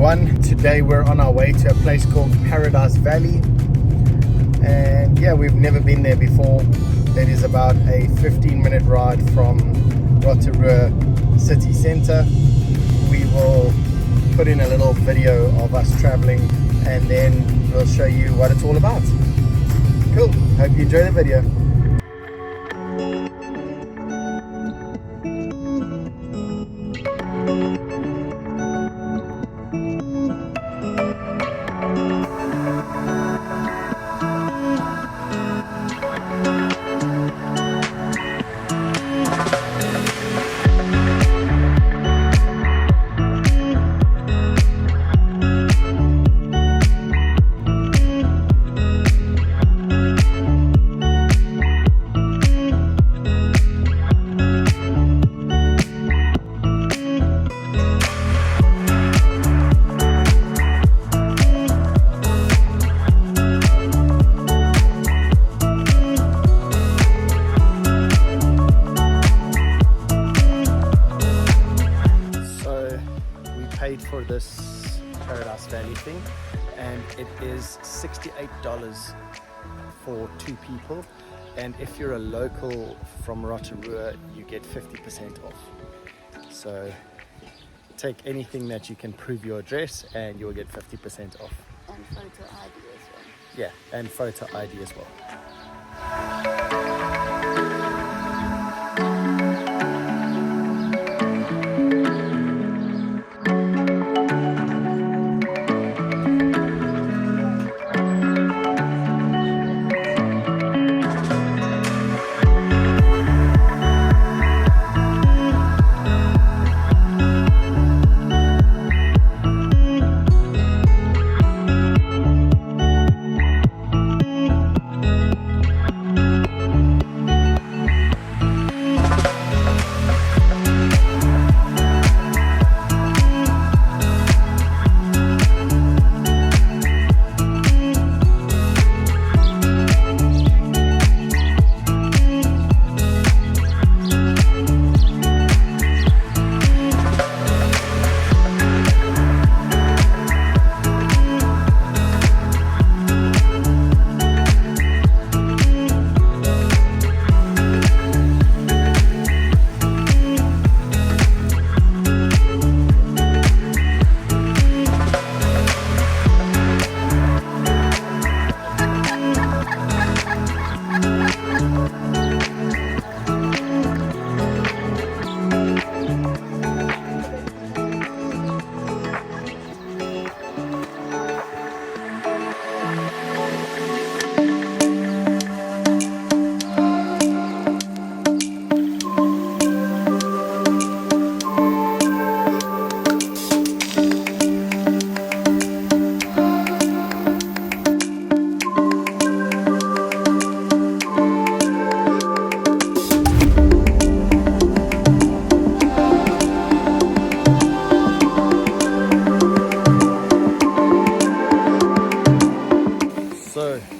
everyone. Today we're on our way to a place called Paradise Valley, and yeah, we've never been there before. It is about a 15-minute ride from Rotorua city centre. We will put in a little video of us traveling and then we'll show you what it's all about. Cool, hope you enjoy the video. For this Paradise Valley thing, and it is $68 for 2 people, and if you're a local from Rotorua you get 50% off. So take anything that you can prove your address and you'll get 50% off. And photo ID as well. Yeah, and photo ID as well.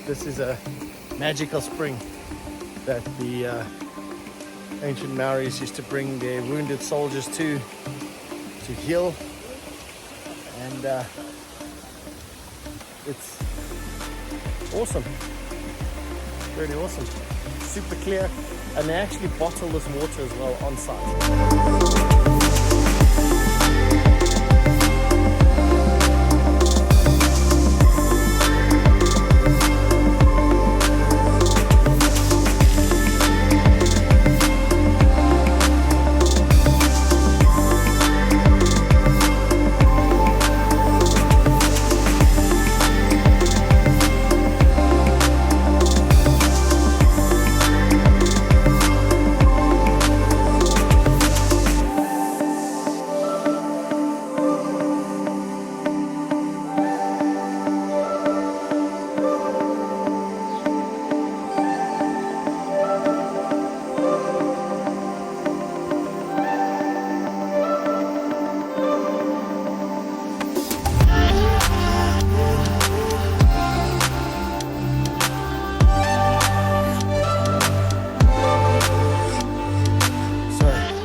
This is a magical spring that the ancient Maoris used to bring their wounded soldiers to heal, and it's awesome, really awesome, super clear, and they actually bottle this water as well on site.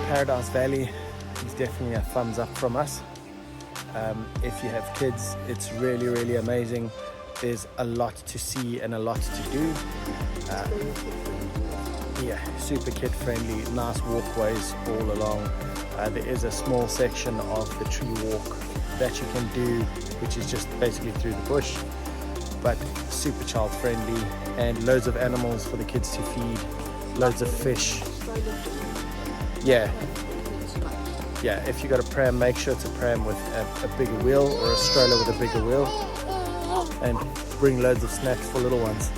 Paradise Valley is definitely a thumbs up from us. If you have kids, it's really amazing. There's a lot to see and a lot to do. Yeah, super kid friendly, nice walkways all along. There is a small section of the tree walk that you can do, which is just basically through the bush, but super child friendly, and loads of animals for the kids to feed, loads of fish. Yeah, if you got a pram, make sure it's a pram with a bigger wheel, or a stroller with a bigger wheel, and bring loads of snacks for little ones.